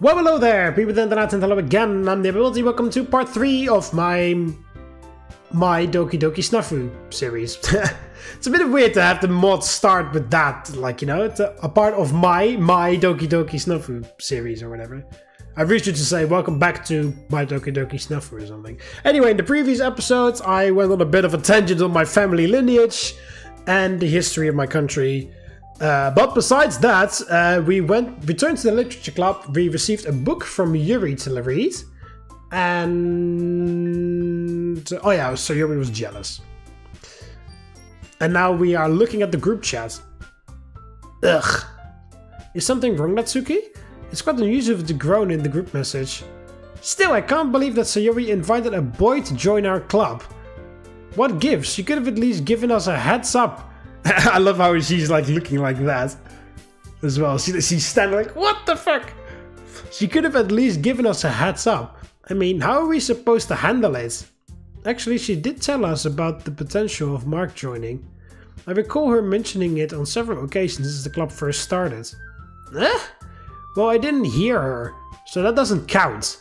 Well, hello there, people of the internet, and hello again. I'm TheMBmulti. Welcome to part 3 of my Doki Doki SNAFU series. It's a bit weird to have the mod start with that, like, you know, it's a part of my Doki Doki SNAFU series or whatever. I wish you to say welcome back to My Doki Doki SNAFU or something. Anyway, in the previous episodes, I went on a bit of a tangent on my family lineage and the history of my country. But besides that, we returned to the literature club. We received a book from Yuri to read, and oh yeah, so Yuri was jealous. And now we are looking at the group chat. Ugh, is something wrong, Natsuki? It's quite unusual to groan in the group message. Still, I can't believe that Sayori invited a boy to join our club. What gives? She could have at least given us a heads up. I love how she's like looking like that as well. She's standing like, what the fuck? She could have at least given us a heads up. I mean, how are we supposed to handle it? Actually, she did tell us about the potential of Mark joining. I recall her mentioning it on several occasions as the club first started. Eh? Well, I didn't hear her, so that doesn't count.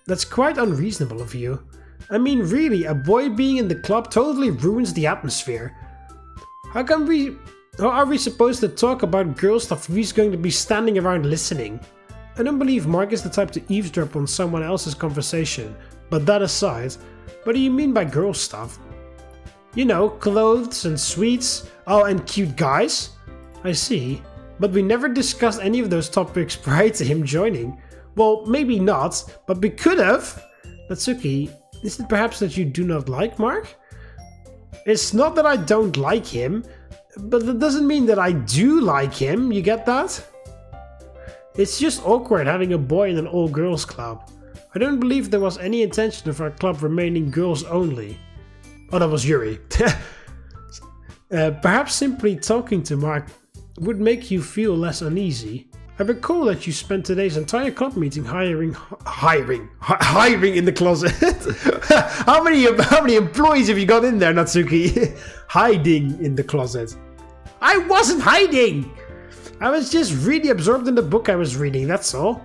That's quite unreasonable of you. I mean, really, a boy being in the club totally ruins the atmosphere. How are we supposed to talk about girl stuff if he's going to be standing around listening? I don't believe Mark is the type to eavesdrop on someone else's conversation, but that aside, what do you mean by girl stuff? You know, clothes and sweets, oh, and cute guys? I see, but we never discussed any of those topics prior to him joining. Well, maybe not, but we could have. Natsuki, is it perhaps that you do not like Mark? It's not that I don't like him, but that doesn't mean that I do like him, you get that? It's just awkward having a boy in an all-girls club. I don't believe there was any intention of our club remaining girls only. Oh, that was Yuri. Perhaps simply talking to Mark would make you feel less uneasy. I recall that you spent today's entire club meeting hiring in the closet. How many employees have you got in there, Natsuki? Hiding in the closet. I wasn't hiding! I was just really absorbed in the book I was reading, that's all.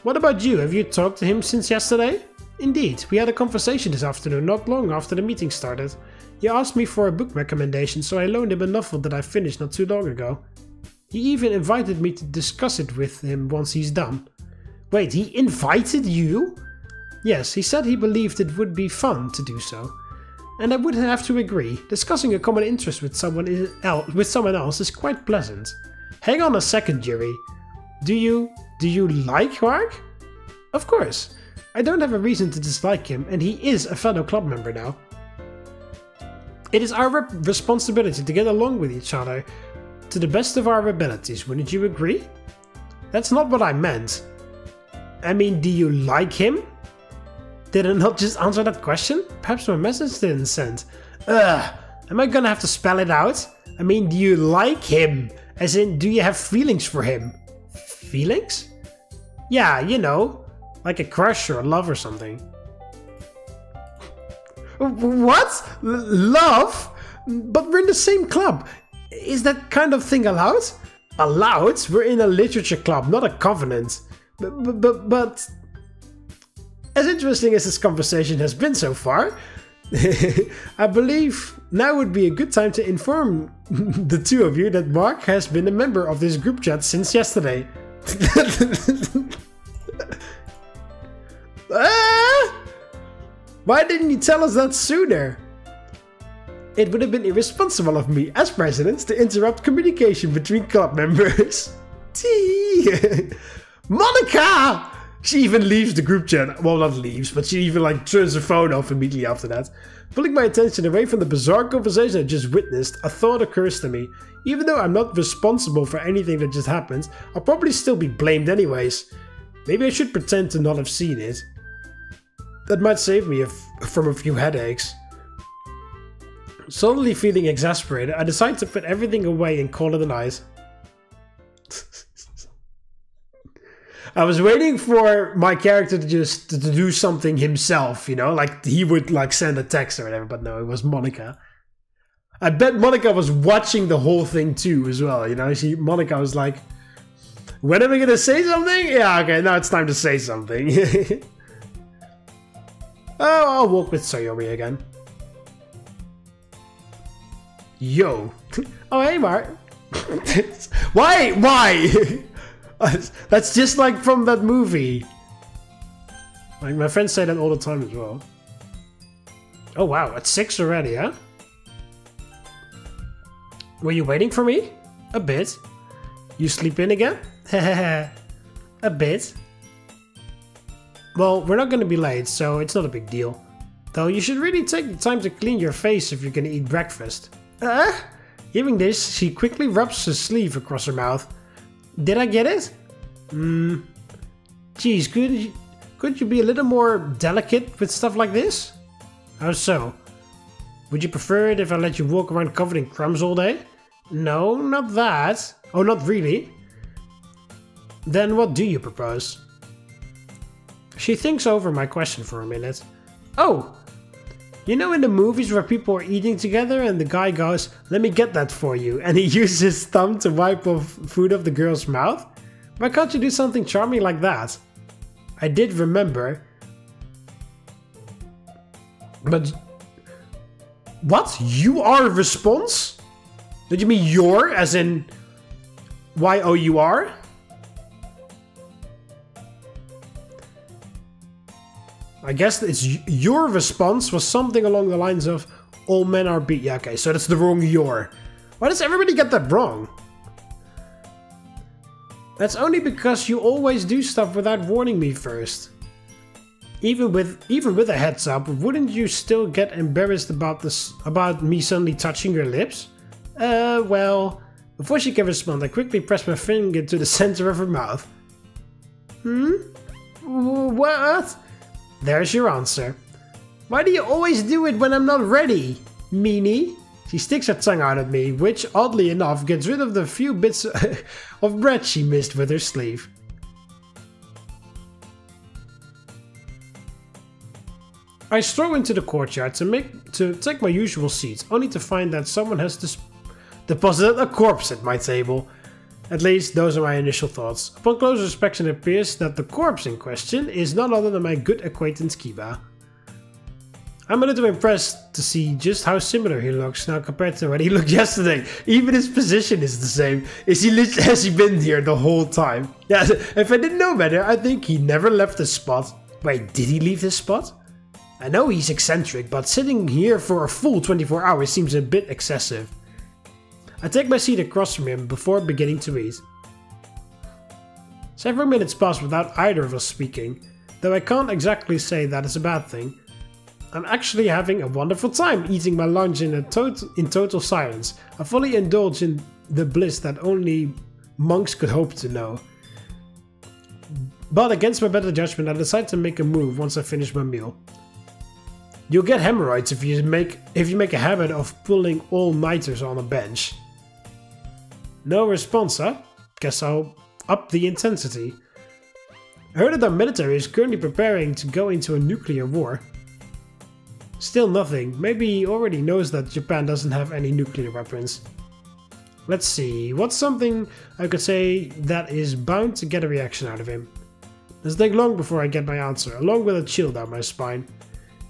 What about you? Have you talked to him since yesterday? Indeed, we had a conversation this afternoon, not long after the meeting started. He asked me for a book recommendation, so I loaned him a novel that I finished not too long ago. He even invited me to discuss it with him once he's done. Wait, he invited you? Yes, he said he believed it would be fun to do so. And I would have to agree, discussing a common interest with someone else is quite pleasant. Hang on a second, Yuri. Do you like Mark? Of course. I don't have a reason to dislike him, and he is a fellow club member now. It is our responsibility to get along with each other to the best of our abilities, wouldn't you agree? That's not what I meant. I mean, do you like him? Did I not just answer that question? Perhaps my message didn't send. Ugh, am I gonna have to spell it out? I mean, do you like him? As in, do you have feelings for him? Feelings? Yeah, you know, like a crush or a love or something. What? Love? But we're in the same club. Is that kind of thing allowed? Allowed? We're in a literature club, not a covenant. But as interesting as this conversation has been so far, I believe now would be a good time to inform the two of you that Mark has been a member of this group chat since yesterday. Why didn't you tell us that sooner? It would have been irresponsible of me, as president, to interrupt communication between club members. Monika! She even leaves the group chat. Well, not leaves, but she even like turns her phone off immediately after that. Pulling my attention away from the bizarre conversation I just witnessed, a thought occurs to me. Even though I'm not responsible for anything that just happened, I'll probably still be blamed anyways. Maybe I should pretend to not have seen it. That might save me from a few headaches. Suddenly feeling exasperated, I decide to put everything away and call it a night. I was waiting for my character to just to do something himself, you know, like he would like send a text or whatever, but no, it was Monika. I bet Monika was watching the whole thing too as well, you know. Monika was like, When am I gonna say something? Yeah, okay, now it's time to say something. Oh, I'll walk with Sayori again. Yo. Oh, hey, Mark. Why? Why? That's just like from that movie. Like, my friends say that all the time as well. Oh, wow. It's 6 already, huh? Were you waiting for me? A bit. You sleep in again? A bit. Well, we're not gonna be late, so it's not a big deal. Though you should really take the time to clean your face if you're gonna eat breakfast. Hearing this, she quickly rubs her sleeve across her mouth. Did I get it? Geez, could you be a little more delicate with stuff like this? How so? Would you prefer it if I let you walk around covered in crumbs all day? No, not that. Oh, not really. Then what do you propose? She thinks over my question for a minute. Oh! You know in the movies where people are eating together and the guy goes, "Let me get that for you," and he uses his thumb to wipe off food off the girl's mouth? Why can't you do something charming like that? I did remember. But... What? You are a response? Did you mean your, as in... Y-O-U-R? I guess it's your response was something along the lines of all men are beat. Yeah, okay, so that's the wrong your. Why does everybody get that wrong? That's only because you always do stuff without warning me first. Even with a heads up, wouldn't you still get embarrassed about me suddenly touching your lips? Well, before she can respond, I quickly press my finger to the center of her mouth. What? There's your answer. Why do you always do it when I'm not ready, meanie? She sticks her tongue out at me, which, oddly enough, gets rid of the few bits of bread she missed with her sleeve. I stroll into the courtyard to take my usual seat, only to find that someone has deposited a corpse at my table. At least, those are my initial thoughts. Upon closer inspection, it appears that the corpse in question is none other than my good acquaintance Kiba. I'm a little impressed to see just how similar he looks now compared to when he looked yesterday. Even his position is the same. Has he been here the whole time? Yeah, if I didn't know better, I think he never left this spot. Wait, did he leave this spot? I know he's eccentric, but sitting here for a full 24 hours seems a bit excessive. I take my seat across from him before beginning to eat. Several minutes pass without either of us speaking, though I can't exactly say that is a bad thing. I'm actually having a wonderful time eating my lunch in total silence. I fully indulge in the bliss that only monks could hope to know. But against my better judgment, I decide to make a move once I finish my meal. You'll get hemorrhoids if you make a habit of pulling all-nighters on a bench. No response, huh? Guess I'll up the intensity. I heard that our military is currently preparing to go into a nuclear war. Still nothing. Maybe he already knows that Japan doesn't have any nuclear weapons. Let's see, what's something I could say that is bound to get a reaction out of him? Doesn't take long before I get my answer, along with a chill down my spine.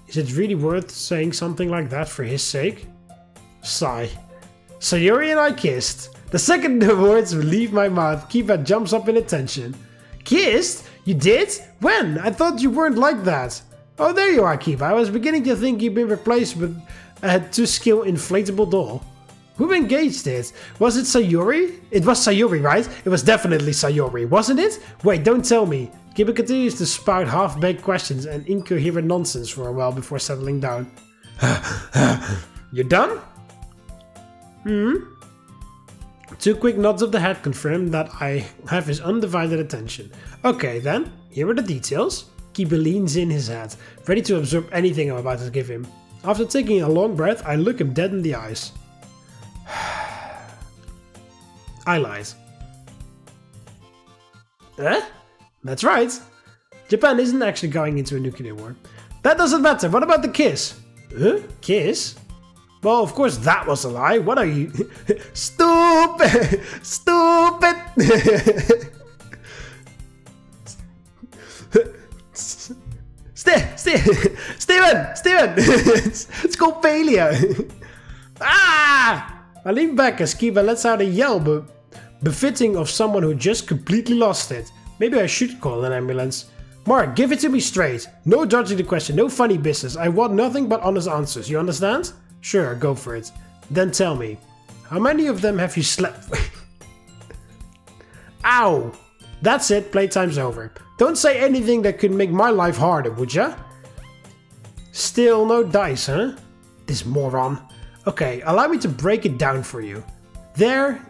Is it really worth saying something like that for his sake? Sigh. Sayori and I kissed. The second the words leave my mouth, Kiba jumps up in attention. Kissed? You did? When? I thought you weren't like that. Oh, there you are, Kiba. I was beginning to think you'd been replaced with a two-skill inflatable doll. Who engaged it? Was it Sayori? It was Sayori, right? It was definitely Sayori, wasn't it? Wait, don't tell me. Kiba continues to spout half-baked questions and incoherent nonsense for a while before settling down. You done? Two quick nods of the head confirm that I have his undivided attention. Okay then, here are the details. Kiba leans in his head, ready to absorb anything I'm about to give him. After taking a long breath, I look him dead in the eyes. I lied. That's right. Japan isn't actually going into a nuclear war. That doesn't matter. What about the kiss? Kiss? Well, of course that was a lie. What are you? Stupid! Stupid! Steven! It's called failure! Ah! I lean back as Kiba lets out a yell befitting of someone who just completely lost it. Maybe I should call an ambulance. Mark, give it to me straight. No dodging the question, no funny business. I want nothing but honest answers, you understand? Sure, go for it. Then tell me, how many of them have you slept with? Ow! That's it, playtime's over. Don't say anything that could make my life harder, would ya? Still no dice, huh? This moron. Okay, allow me to break it down for you. There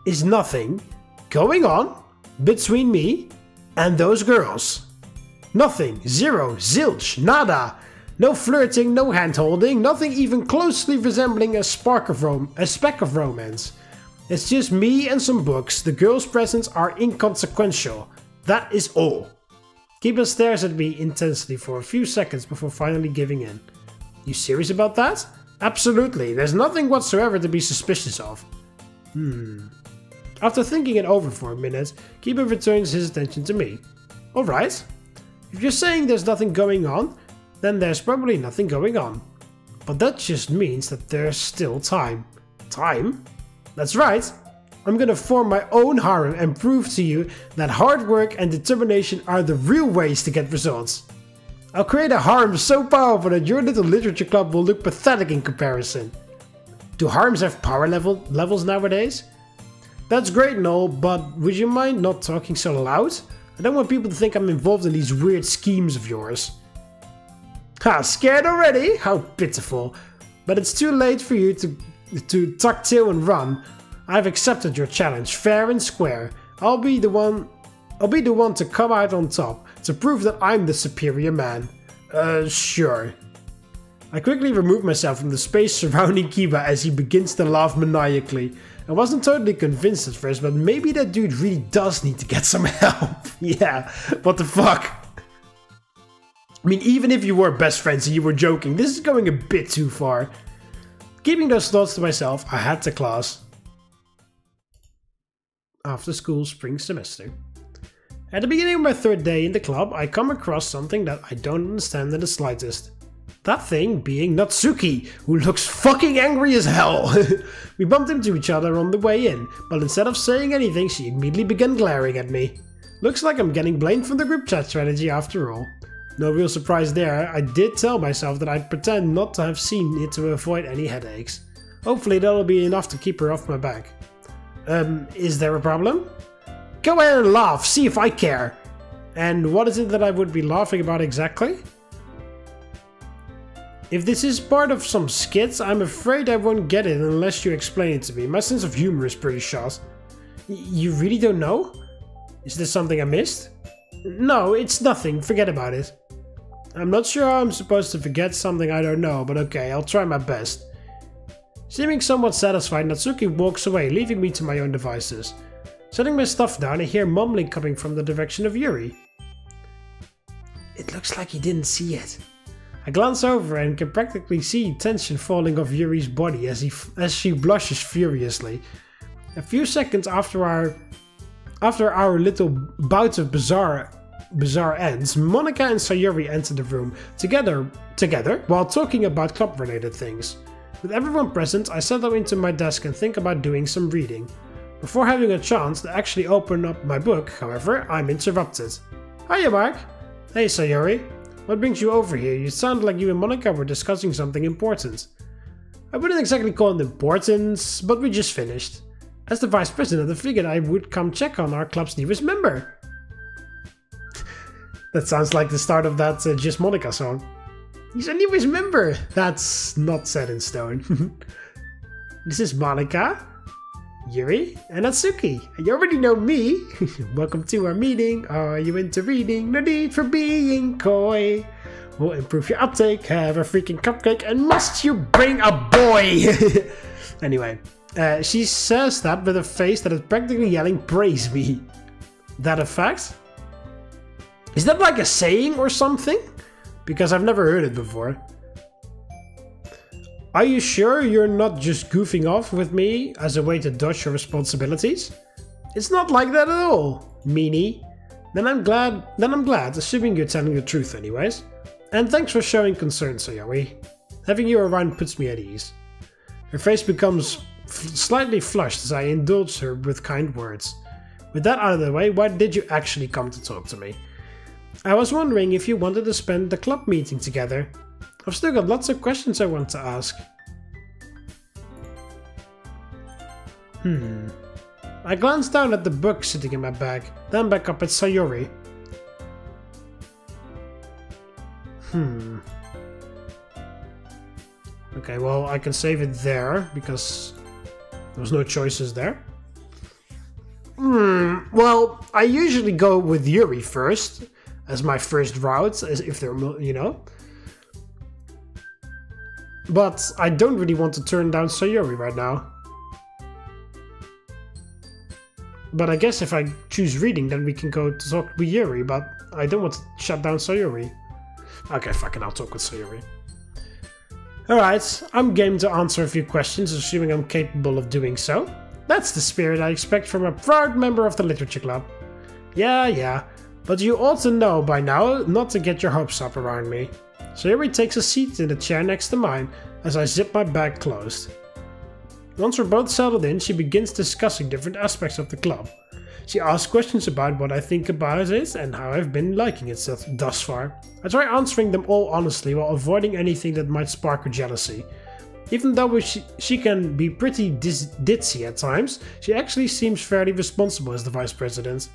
is nothing going on between me and those girls. Nothing, zero, zilch, nada. No flirting, no hand-holding, nothing even closely resembling a speck of romance. It's just me and some books. The girls' presents are inconsequential. That is all. Kiba stares at me intensely for a few seconds before finally giving in. You serious about that? Absolutely, there's nothing whatsoever to be suspicious of. After thinking it over for a minute, Kiba returns his attention to me. Alright, if you're saying there's nothing going on, then there's probably nothing going on. But that just means that there's still time. Time? That's right. I'm gonna form my own harem and prove to you that hard work and determination are the real ways to get results. I'll create a harem so powerful that your little literature club will look pathetic in comparison. Do harems have power levels nowadays? That's great and all, but would you mind not talking so loud? I don't want people to think I'm involved in these weird schemes of yours. Ha, scared already? How pitiful. But it's too late for you to tuck tail and run. I've accepted your challenge, fair and square. I'll be the one to come out on top, to prove that I'm the superior man. Sure. I quickly remove myself from the space surrounding Kiba as he begins to laugh maniacally. I wasn't totally convinced at first, but maybe that dude really does need to get some help. Yeah, what the fuck? I mean, even if you were best friends and you were joking, this is going a bit too far. Keeping those thoughts to myself, I head to class. After school spring semester. At the beginning of my third day in the club, I come across something that I don't understand in the slightest. That thing being Natsuki, who looks fucking angry as hell. We bumped into each other on the way in, but instead of saying anything, she immediately began glaring at me. Looks like I'm getting blamed for the group chat strategy after all. No real surprise there, I did tell myself that I'd pretend not to have seen it to avoid any headaches. Hopefully that'll be enough to keep her off my back. Is there a problem? Go ahead and laugh, see if I care. And what is it that I would be laughing about exactly? If this is part of some skits, I'm afraid I won't get it unless you explain it to me. My sense of humor is pretty shot. You really don't know? Is this something I missed? No, it's nothing, forget about it. I'm not sure how I'm supposed to forget something I don't know, but okay, I'll try my best. Seeming somewhat satisfied, Natsuki walks away, leaving me to my own devices. Setting my stuff down, I hear mumbling coming from the direction of Yuri. It looks like he didn't see it. I glance over and can practically see tension falling off Yuri's body as she blushes furiously. A few seconds after our little bout of bizarre ends, Monika and Sayori enter the room together while talking about club-related things. With everyone present, I settle into my desk and think about doing some reading. Before having a chance to actually open up my book, however, I'm interrupted. Hiya, Mark. Hey, Sayori. What brings you over here? You sound like you and Monika were discussing something important. I wouldn't exactly call it important, but we just finished. As the vice president, I figured I would come check on our club's newest member. That sounds like the start of that Just Monika song. He's our newest member! That's not set in stone. This is Monika, Yuri, and Natsuki. You already know me. Welcome to our meeting. Are you into reading? No need for being coy. We'll improve your uptake, have a freaking cupcake, and must you bring a boy? Anyway, she says that with a face that is practically yelling, praise me. That a fact? Is that like a saying or something? Because I've never heard it before. Are you sure you're not just goofing off with me as a way to dodge your responsibilities? It's not like that at all, meanie. Then I'm glad, assuming you're telling the truth anyways. And thanks for showing concern, Sayori. Having you around puts me at ease. Her face becomes slightly flushed as I indulge her with kind words. With that out of the way, why did you actually come to talk to me? I was wondering if you wanted to spend the club meeting together. I've still got lots of questions I want to ask. I glanced down at the book sitting in my bag, then back up at Sayori. Okay, well, I can save it there, because there was no choices there. Well, I usually go with Yuri first, as my first route, as if they're, you know. But I don't really want to turn down Sayori right now. But I guess if I choose reading, then we can go to talk with Yuri, but I don't want to shut down Sayori. Okay, fuck it, I'll talk with Sayori. Alright, I'm game to answer a few questions, assuming I'm capable of doing so. That's the spirit I expect from a proud member of the literature club. Yeah, but you ought to know by now not to get your hopes up around me. Sayori takes a seat in the chair next to mine as I zip my bag closed. Once we're both settled in, she begins discussing different aspects of the club. She asks questions about what I think about it and how I've been liking it thus far. I try answering them all honestly while avoiding anything that might spark her jealousy. Even though she can be pretty ditzy at times, she actually seems fairly responsible as the vice president.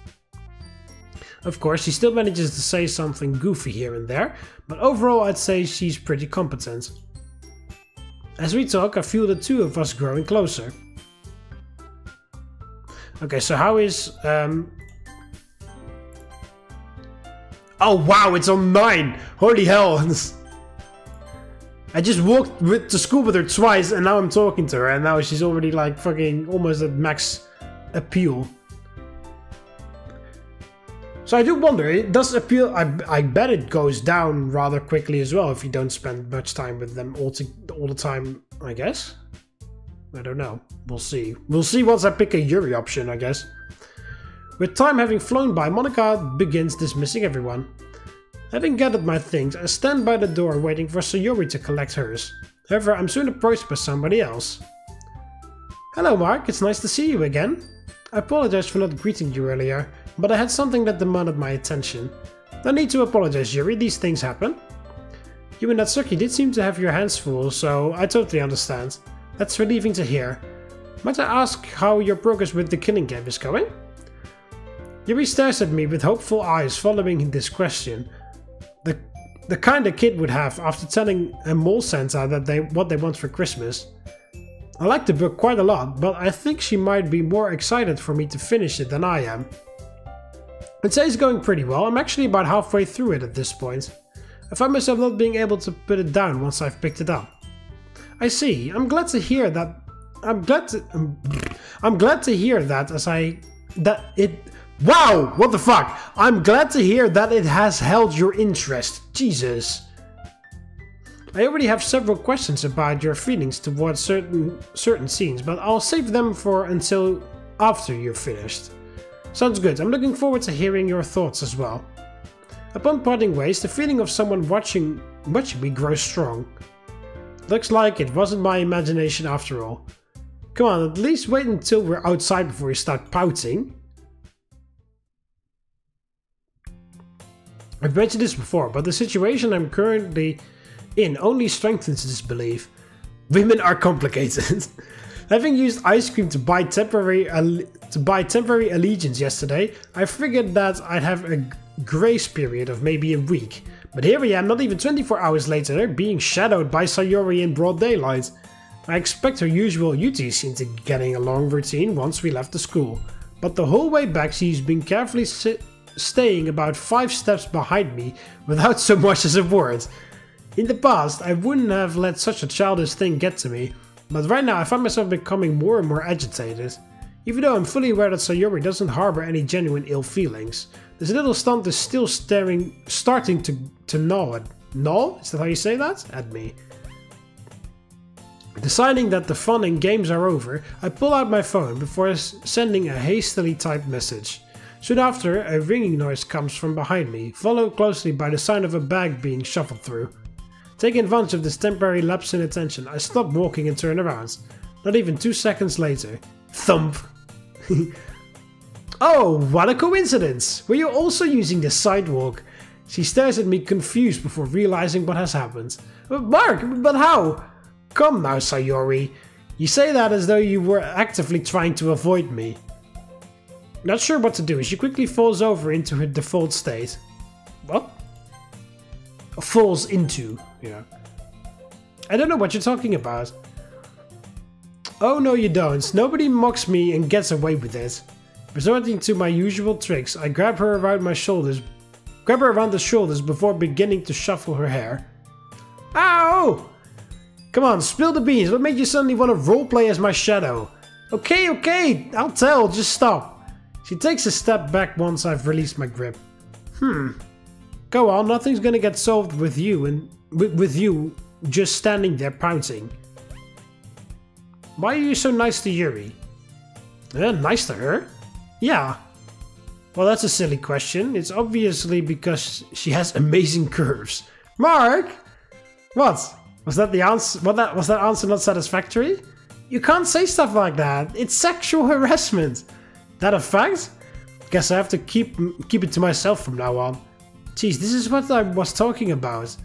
Of course, she still manages to say something goofy here and there, but overall I'd say she's pretty competent. As we talk, I feel the two of us growing closer. Okay, so how is... Oh wow, it's on 9! Holy hell! I just walked to school with her twice and now I'm talking to her and now she's already like fucking almost at max appeal. So I do wonder, it does appeal... I bet it goes down rather quickly as well if you don't spend much time with them all the time, I guess? I don't know. We'll see. We'll see once I pick a Yuri option, I guess. With time having flown by, Monika begins dismissing everyone. Having gathered my things, I stand by the door waiting for Sayori to collect hers. However, I'm soon approached by somebody else. Hello Mark, it's nice to see you again. I apologize for not greeting you earlier, but I had something that demanded my attention. No need to apologize, Yuri, these things happen. You and Natsuki did seem to have your hands full, so I totally understand. That's relieving to hear. Might I ask how your progress with the killing game is going? Yuri stares at me with hopeful eyes following this question. The kind a kid would have after telling a mole Santa that what they want for Christmas. I like the book quite a lot, but I think she might be more excited for me to finish it than I am. I'd say it's going pretty well. I'm actually about halfway through it at this point. I find myself not being able to put it down once I've picked it up. I see. I'm glad to hear that. I'm glad to hear that Wow! What the fuck? I'm glad to hear that it has held your interest. Jesus. I already have several questions about your feelings towards certain scenes, but I'll save them for until after you're finished. Sounds good. I'm looking forward to hearing your thoughts as well. Upon parting ways, the feeling of someone watching me grows strong. Looks like it wasn't my imagination after all. Come on, at least wait until we're outside before you start pouting. I've mentioned this before, but the situation I'm currently in only strengthens this belief. Women are complicated. Having used ice cream to buy temporary allegiance yesterday, I figured that I'd have a grace period of maybe a week. But here I am, not even 24 hours later, being shadowed by Sayori in broad daylight. I expect her usual UTC into getting a long routine once we left the school. But the whole way back she's been carefully staying about 5 steps behind me without so much as a word. In the past, I wouldn't have let such a childish thing get to me, but right now I find myself becoming more and more agitated. Even though I'm fully aware that Sayori doesn't harbor any genuine ill feelings, this little stunt is still starting to gnaw, is that how you say that? At me. Deciding that the fun and games are over, I pull out my phone before sending a hastily typed message. Soon after, a ringing noise comes from behind me, followed closely by the sound of a bag being shuffled through. Taking advantage of this temporary lapse in attention, I stop walking and turn around. Not even 2 seconds later. Thump! Oh, what a coincidence! Were you also using the sidewalk? She stares at me confused before realizing what has happened. Mark, but how? Come now, Sayori. You say that as though you were actively trying to avoid me. Not sure what to do, she quickly falls over into her default state. What? Falls into, yeah. I don't know what you're talking about. Oh no you don't. Nobody mocks me and gets away with it. Resorting to my usual tricks, I grab her around the shoulders before beginning to shuffle her hair. Ow! Come on, spill the beans. What made you suddenly want to roleplay as my shadow? Okay, I'll tell, just stop. She takes a step back once I've released my grip. Go on, nothing's gonna get solved with you and with you just standing there pouting. Why are you so nice to Yuri? Nice to her? Yeah. Well, that's a silly question. It's obviously because she has amazing curves. Mark! What? Was that the answer? Was that answer not satisfactory? You can't say stuff like that. It's sexual harassment. That a fact? Guess I have to keep it to myself from now on. Jeez, this is what I was talking about.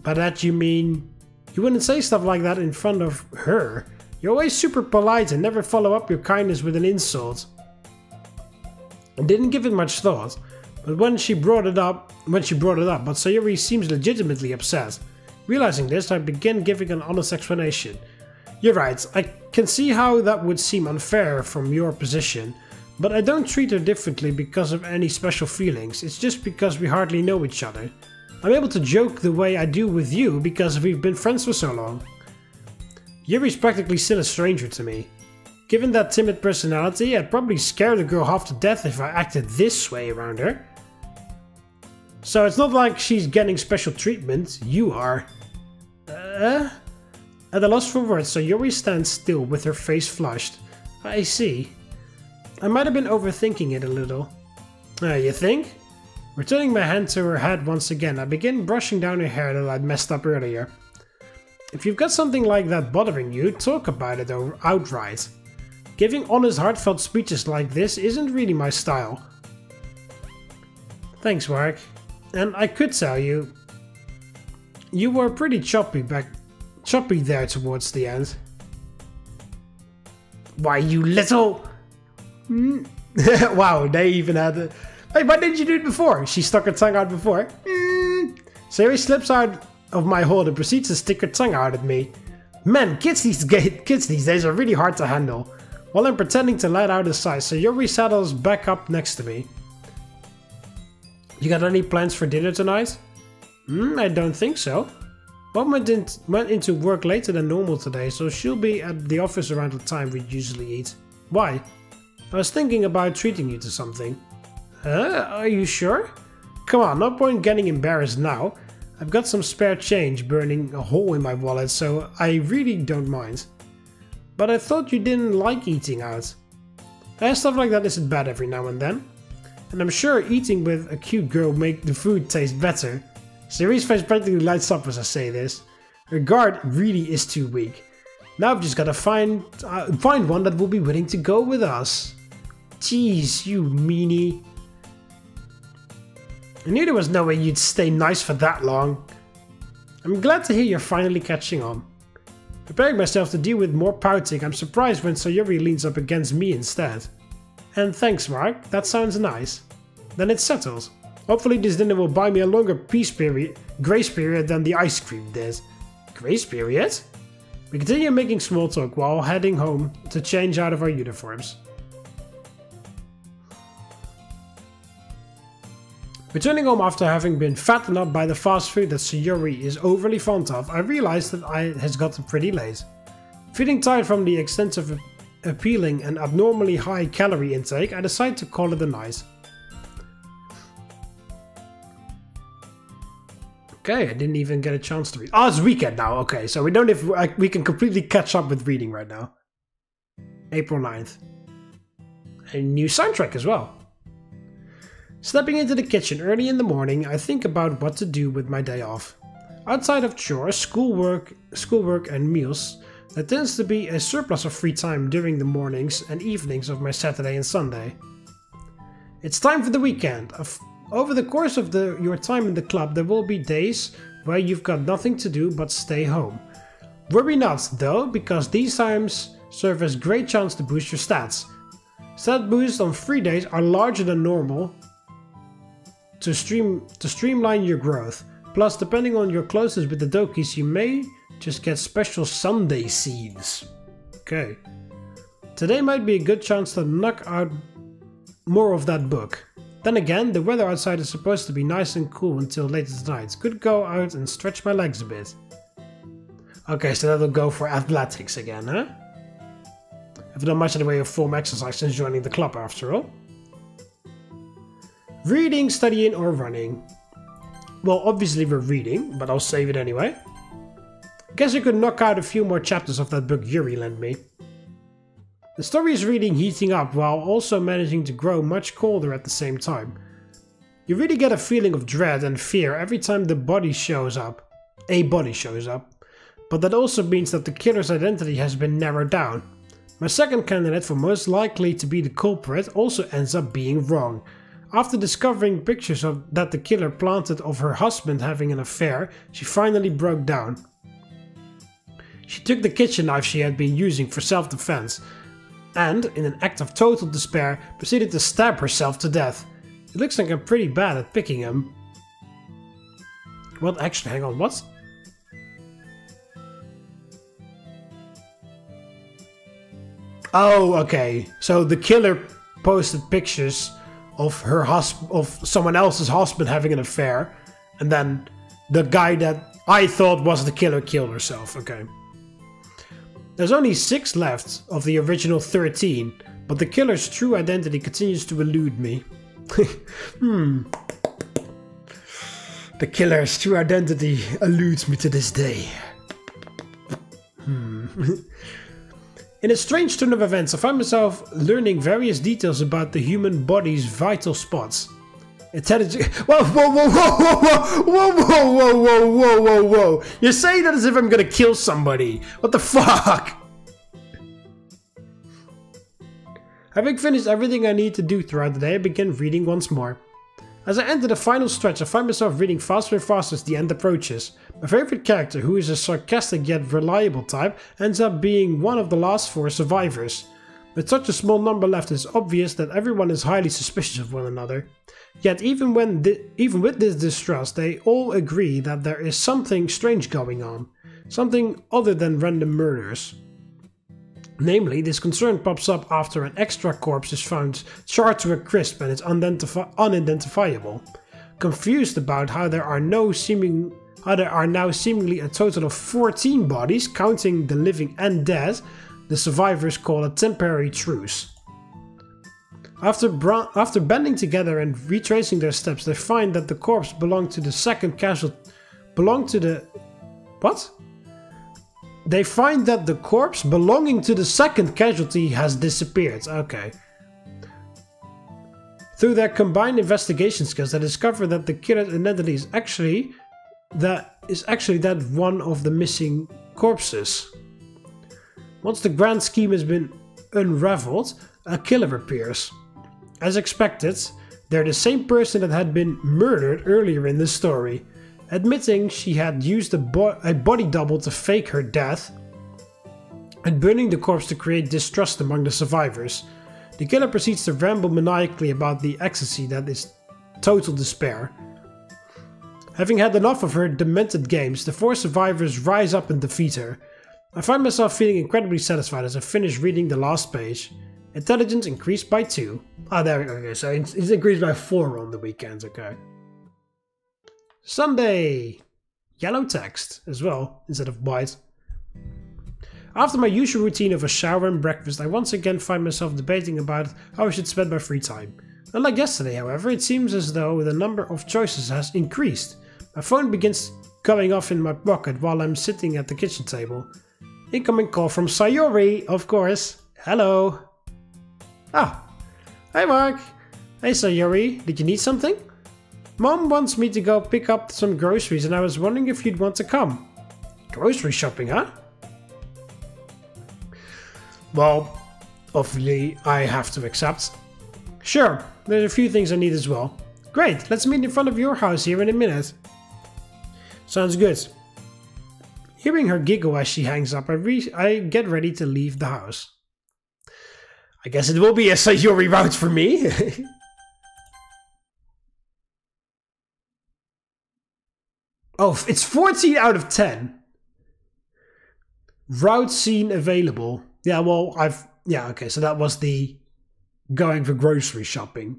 By that you mean you wouldn't say stuff like that in front of her. You're always super polite and never follow up your kindness with an insult. I didn't give it much thought, but when she brought it up, but Sayori seems legitimately upset. Realizing this, I begin giving an honest explanation. You're right, I can see how that would seem unfair from your position, but I don't treat her differently because of any special feelings, it's just because we hardly know each other. I'm able to joke the way I do with you because we've been friends for so long. Yuri's practically still a stranger to me. Given that timid personality, I'd probably scare the girl half to death if I acted this way around her. So it's not like she's getting special treatment, you are. At a loss for words, so Yuri stands still with her face flushed. I see. I might have been overthinking it a little. You think? Returning my hand to her head once again, I begin brushing down her hair that I'd messed up earlier. If you've got something like that bothering you, talk about it outright. Giving honest, heartfelt speeches like this isn't really my style. Thanks, Mark. And I could tell you, you were pretty choppy there towards the end. Why, you little... Wow, they even had a... Hey, why didn't you do it before? She stuck her tongue out before. Sayori slips out of my hold and proceeds to stick her tongue out at me. Man, kids these days are really hard to handle. While I'm pretending to let out a sigh, Sayori settles back up next to me. You got any plans for dinner tonight? I don't think so. Mom went into work later than normal today, so she'll be at the office around the time we usually eat. Why? I was thinking about treating you to something. Are you sure? Come on, no point getting embarrassed now. I've got some spare change burning a hole in my wallet, so I really don't mind. But I thought you didn't like eating out. Stuff like that isn't bad every now and then. And I'm sure eating with a cute girl make the food taste better. Sayori's face practically lights up as I say this. Her guard really is too weak. Now I've just gotta find one that will be willing to go with us. Jeez, you meanie. I knew there was no way you'd stay nice for that long. I'm glad to hear you're finally catching on. Preparing myself to deal with more pouting, I'm surprised when Sayori leans up against me instead. And thanks, Mark, that sounds nice. Then it's settled. Hopefully this dinner will buy me a longer grace period than the ice cream did. Grace period? We continue making small talk while heading home to change out of our uniforms. Returning home after having been fattened up by the fast food that Sayori is overly fond of, I realized that it has gotten pretty late. Feeling tired from the extensive, appealing and abnormally high calorie intake, I decided to call it a night. Okay, I didn't even get a chance to read. Oh, it's weekend now. Okay, so we can completely catch up with reading right now. April 9th. A new soundtrack as well. Stepping into the kitchen early in the morning, I think about what to do with my day off. Outside of chores, schoolwork and meals, there tends to be a surplus of free time during the mornings and evenings of my Saturday and Sunday. It's time for the weekend. Over the course of your time in the club, there will be days where you've got nothing to do but stay home. Worry not though, because these times serve as great chance to boost your stats. Stat boosts on free days are larger than normal to streamline your growth. Plus, depending on your closeness with the Dokis, you may just get special Sunday seeds. Okay. Today might be a good chance to knock out more of that book. Then again, the weather outside is supposed to be nice and cool until later tonight. Could go out and stretch my legs a bit. Okay, so that'll go for athletics again, huh? Haven't done much in the way of form exercise since joining the club after all. Reading, studying or running. Well, obviously we're reading, but I'll save it anyway. Guess I could knock out a few more chapters of that book Yuri lent me. The story is really heating up while also managing to grow much colder at the same time. You really get a feeling of dread and fear every time a body shows up. But that also means that the killer's identity has been narrowed down. My second candidate for most likely to be the culprit also ends up being wrong. After discovering pictures that the killer planted of her husband having an affair, she finally broke down. She took the kitchen knife she had been using for self-defense and, in an act of total despair, proceeded to stab herself to death. It looks like I'm pretty bad at picking him. What? Actually, hang on, what? Oh, okay. So the killer posted pictures of someone else's husband having an affair, and then the guy that I thought was the killer killed herself. Okay. There's only 6 left of the original 13, but the killer's true identity continues to elude me. The killer's true identity eludes me to this day. In a strange turn of events, I find myself learning various details about the human body's vital spots. Intelligent. Whoa, whoa, whoa, whoa, whoa, whoa, whoa, whoa, whoa, whoa, whoa, whoa! You're saying that as if I'm gonna kill somebody. What the fuck? Having finished everything I need to do throughout the day, I begin reading once more. As I enter the final stretch, I find myself reading faster and faster as the end approaches. My favorite character, who is a sarcastic yet reliable type, ends up being one of the last 4 survivors. With such a small number left, it's obvious that everyone is highly suspicious of one another. Yet even with this distrust, they all agree that there is something strange going on. Something other than random murders. Namely, this concern pops up after an extra corpse is found charred to a crisp and is unidentifiable. Confused about how there are now seemingly a total of 14 bodies, counting the living and dead, the survivors call a temporary truce. After banding together and retracing their steps, they find that the corpse belonged to the second casualty. They find that the corpse belonging to the second casualty has disappeared. Okay. Through their combined investigation skills, they discover that the killer's identity is actually that one of the missing corpses. Once the grand scheme has been unraveled, a killer appears. As expected, they're the same person that had been murdered earlier in the story. Admitting she had used a body double to fake her death and burning the corpse to create distrust among the survivors, the killer proceeds to ramble maniacally about the ecstasy that is total despair. Having had enough of her demented games, the 4 survivors rise up and defeat her. I find myself feeling incredibly satisfied as I finish reading the last page. Intelligence increased by 2. Ah, there we go. Okay, so it's increased by 4 on the weekends, okay. Sunday! Yellow text as well, instead of white. After my usual routine of a shower and breakfast, I once again find myself debating about how I should spend my free time. Unlike yesterday, however, it seems as though the number of choices has increased. My phone begins going off in my pocket while I'm sitting at the kitchen table. Incoming call from Sayori, of course. Hello. Ah, hey Mark. Hey Sayori, did you need something? Mom wants me to go pick up some groceries and I was wondering if you'd want to come. Grocery shopping, huh? Well, obviously I have to accept. Sure, there's a few things I need as well. Great, let's meet in front of your house here in a minute. Sounds good. Hearing her giggle as she hangs up, I get ready to leave the house. I guess it will be a Sayori route for me. Oh, it's 14 out of 10. Route scene available. Yeah, well, yeah, okay, so that was the going for grocery shopping.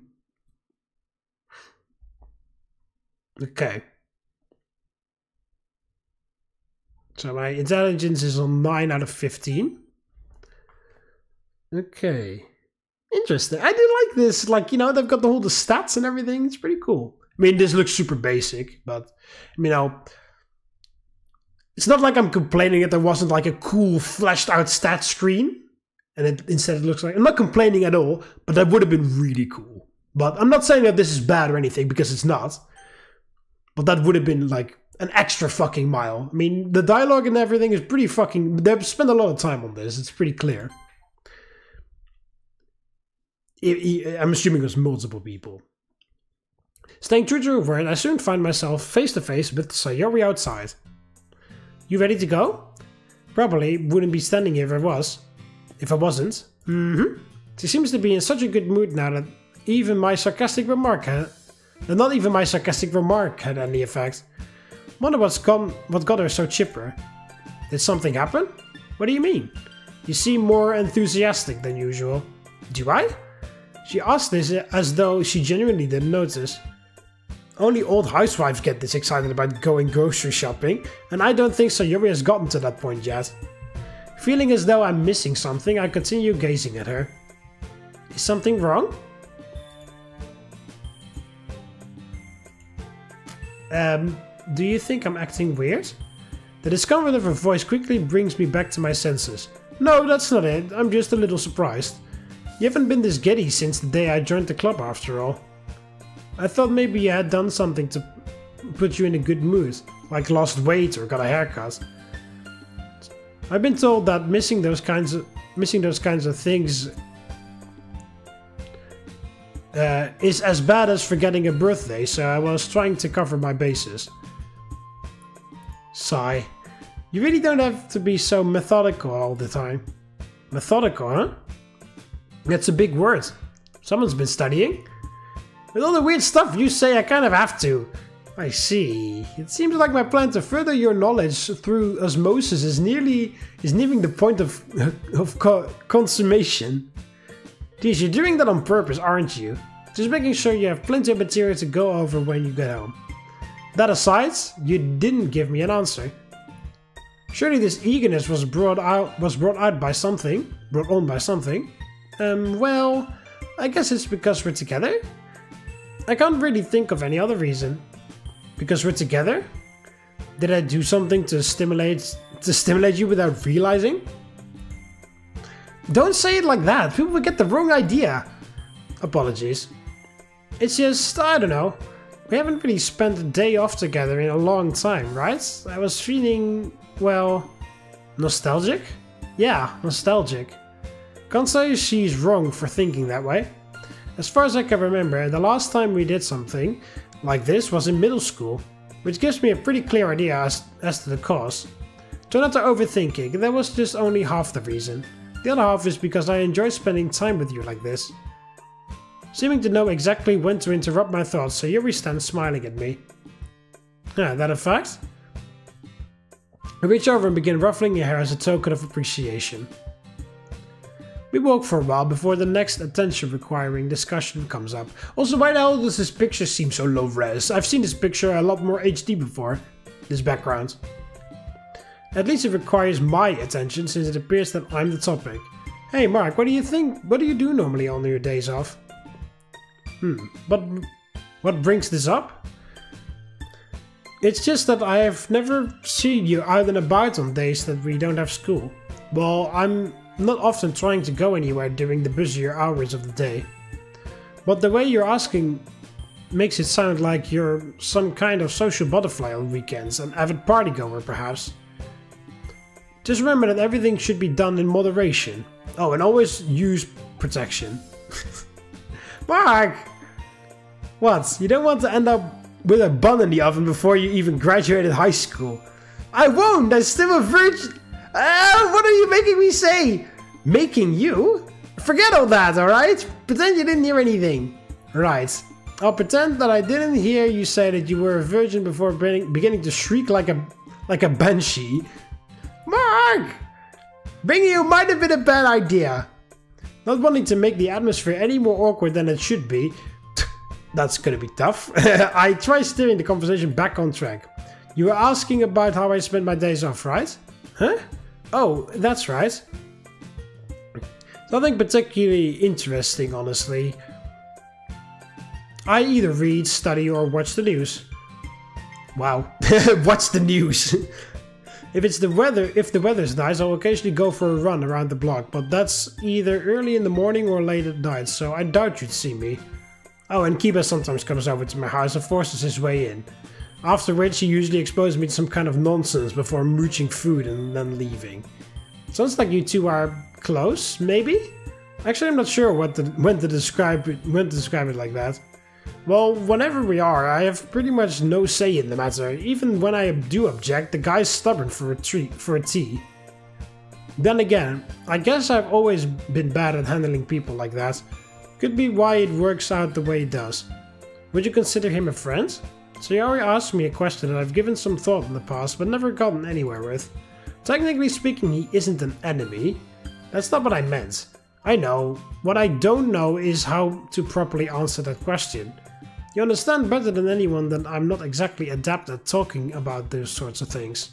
Okay. So my intelligence is on 9 out of 15. Okay. Interesting. I do like this. Like, you know, they've got all the stats and everything. It's pretty cool. I mean, this looks super basic, but, you know, it's not like I'm complaining that there wasn't like a cool fleshed out stat screen. And instead it looks like... I'm not complaining at all, but that would have been really cool. But I'm not saying that this is bad or anything, because it's not. But that would have been like an extra fucking mile. I mean, the dialogue and everything is pretty fucking... They've spent a lot of time on this. It's pretty clear. I'm assuming it was multiple people. Staying true to her word, I soon find myself face to face with Sayori outside. You ready to go? Probably wouldn't be standing here if I wasn't. She seems to be in such a good mood now that even my sarcastic remark had... Not even my sarcastic remark had any effect. Wonder what got her so chipper. Did something happen? What do you mean? You seem more enthusiastic than usual. Do I? She asked this as though she genuinely didn't notice. Only old housewives get this excited about going grocery shopping, and I don't think Sayori has gotten to that point yet. Feeling as though I'm missing something, I continue gazing at her. Is something wrong? Do you think I'm acting weird? The discomfort of her voice quickly brings me back to my senses. No, that's not it. I'm just a little surprised. You haven't been this giddy since the day I joined the club after all. I thought maybe you had done something to put you in a good mood, like lost weight or got a haircut. I've been told that missing those kinds of things is as bad as forgetting a birthday, so I was trying to cover my bases. Sigh. You really don't have to be so methodical all the time. Methodical, huh? That's a big word. Someone's been studying? With all the weird stuff you say, I kind of have to. I see. It seems like my plan to further your knowledge through osmosis is nearing the point of consummation. Geez, you're doing that on purpose, aren't you? Just making sure you have plenty of material to go over when you get home. That aside, you didn't give me an answer. Surely this eagerness was brought on by something. Well, I guess it's because we're together? I can't really think of any other reason. Because we're together? Did I do something to stimulate you without realizing? Don't say it like that, people will get the wrong idea. Apologies. It's just, I don't know. We haven't really spent a day off together in a long time, right? I was feeling, well, nostalgic? Yeah, nostalgic. Can't say she's wrong for thinking that way. As far as I can remember, the last time we did something like this was in middle school, which gives me a pretty clear idea as to the cause. Try not to overthink it, that was just only half the reason. The other half is because I enjoy spending time with you like this. Seeming to know exactly when to interrupt my thoughts, Sayori stands smiling at me. Ah, that a fact? I reach over and begin ruffling your hair as a token of appreciation. We walk for a while before the next attention-requiring discussion comes up. Also, why the hell does this picture seem so low-res? I've seen this picture a lot more HD before, this background. At least it requires my attention since it appears that I'm the topic. Hey Mark, what do you think? What do you do normally on your days off? But what brings this up? It's just that I have never seen you out and about on days that we don't have school. Well, I'm not often trying to go anywhere during the busier hours of the day. But the way you're asking makes it sound like you're some kind of social butterfly on weekends, an avid partygoer perhaps. Just remember that everything should be done in moderation. Oh, and always use protection. Mark! What? You don't want to end up with a bun in the oven before you even graduated high school. I won't! I'm still a virgin! What are you making me say? Making you? Forget all that, alright? Pretend you didn't hear anything. Right. I'll pretend that I didn't hear you say that you were a virgin before beginning to shriek like a banshee. Mark! Bringing you might have been a bad idea. Not wanting to make the atmosphere any more awkward than it should be. That's gonna be tough. I try steering the conversation back on track. You were asking about how I spend my days off, right? Huh? Oh, that's right. Nothing particularly interesting, honestly. I either read, study, or watch the news. Wow. Watch the news. If the weather's nice, I'll occasionally go for a run around the block, but that's either early in the morning or late at night, so I doubt you'd see me. Oh, and Kiba sometimes comes over to my house and forces his way in. After which he usually exposes me to some kind of nonsense before mooching food and then leaving. Sounds like you two are close, maybe? Actually, I'm not sure when to describe it like that. Well, whenever we are, I have pretty much no say in the matter. Even when I do object, the guy's stubborn for a tea. Then again, I guess I've always been bad at handling people like that. Could be why it works out the way it does. Would you consider him a friend? Sayori asked me a question that I've given some thought in the past, but never gotten anywhere with. Technically speaking, he isn't an enemy. That's not what I meant. I know. What I don't know is how to properly answer that question. You understand better than anyone that I'm not exactly adept at talking about those sorts of things.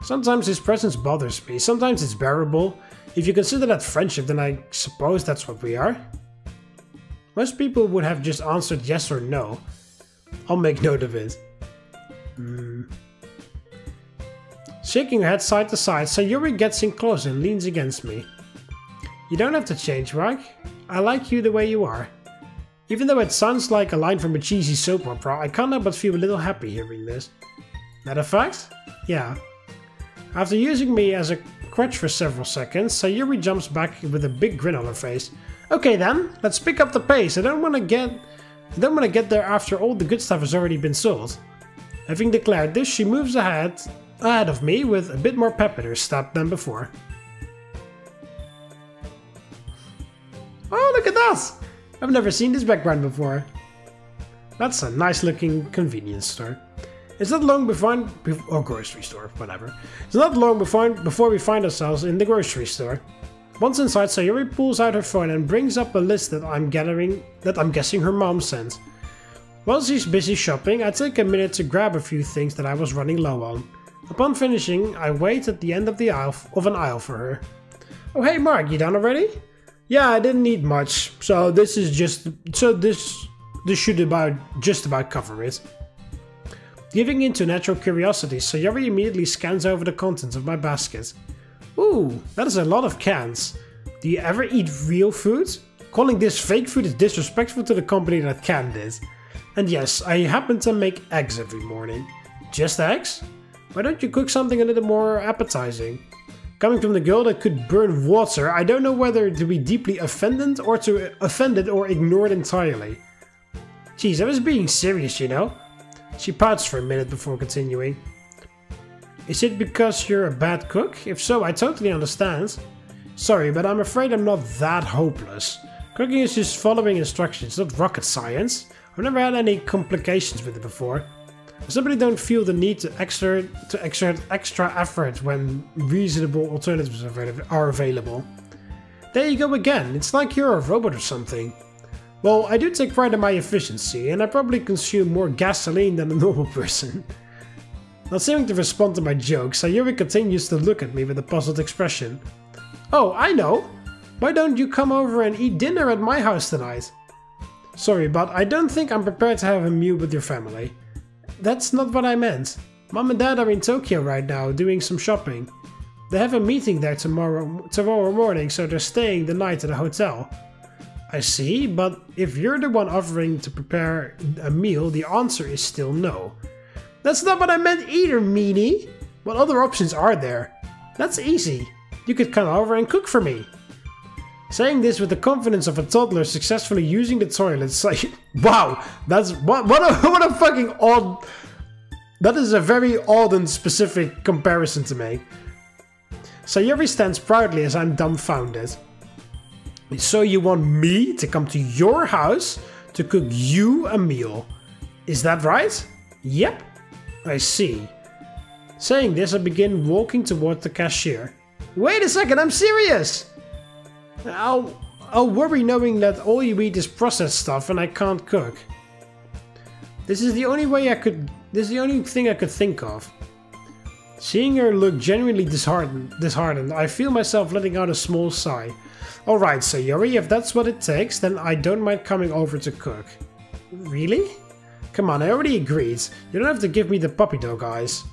Sometimes his presence bothers me, sometimes it's bearable. If you consider that friendship, then I suppose that's what we are. Most people would have just answered yes or no. I'll make note of it. Shaking her head side to side, Sayori gets in closer and leans against me. You don't have to change, Mark. I like you the way you are. Even though it sounds like a line from a cheesy soap opera, I can't help but feel a little happy hearing this. Matter of fact? Yeah. After using me as a crutch for several seconds, Sayori jumps back with a big grin on her face. Okay then, let's pick up the pace. I don't want to get there after all the good stuff has already been sold. Having declared this, she moves ahead of me with a bit more pep in her step than before. Oh, look at that! I've never seen this background before. That's a nice looking convenience store. It's not long or grocery store, whatever. It's not long before we find ourselves in the grocery store. Once inside, Sayori pulls out her phone and brings up a list that I'm guessing her mom sent. While she's busy shopping, I take a minute to grab a few things that I was running low on. Upon finishing, I wait at the end of an aisle for her. Oh hey Mark, you done already? Yeah, I didn't need much, so this should just about cover it. Giving in to natural curiosity, Sayori immediately scans over the contents of my basket. Ooh, that is a lot of cans. Do you ever eat real food? Calling this fake food is disrespectful to the company that canned it. And yes, I happen to make eggs every morning. Just eggs? Why don't you cook something a little more appetizing? Coming from the girl that could burn water, I don't know whether to be deeply offended or ignore it entirely. Jeez, I was being serious, you know? She pouts for a minute before continuing. Is it because you're a bad cook? If so, I totally understand. Sorry, but I'm afraid I'm not that hopeless. Cooking is just following instructions, not rocket science. I've never had any complications with it before. I simply don't feel the need to exert extra effort when reasonable alternatives are available. There you go again, it's like you're a robot or something. Well, I do take pride in my efficiency, and I probably consume more gasoline than a normal person. Not seeming to respond to my jokes, Sayori continues to look at me with a puzzled expression. Oh, I know! Why don't you come over and eat dinner at my house tonight? Sorry, but I don't think I'm prepared to have a meal with your family. That's not what I meant. Mom and Dad are in Tokyo right now, doing some shopping. They have a meeting there tomorrow morning, so they're staying the night at a hotel. I see, but if you're the one offering to prepare a meal, the answer is still no. That's not what I meant either, meanie. What other options are there? That's easy. You could come over and cook for me. Saying this with the confidence of a toddler successfully using the toilet. Wow, that's what a fucking odd. That is a very odd and specific comparison to make. Sayori stands proudly as I'm dumbfounded. So you want me to come to your house to cook you a meal? Is that right? Yep, I see. Saying this, I begin walking toward the cashier. Wait a second, I'm serious! I'll worry knowing that all you eat is processed stuff and I can't cook. This is the only thing I could think of. Seeing her look genuinely disheartened, I feel myself letting out a small sigh. Alright, Sayori, if that's what it takes, then I don't mind coming over to cook. Really? Come on, I already agreed. You don't have to give me the puppy dog eyes.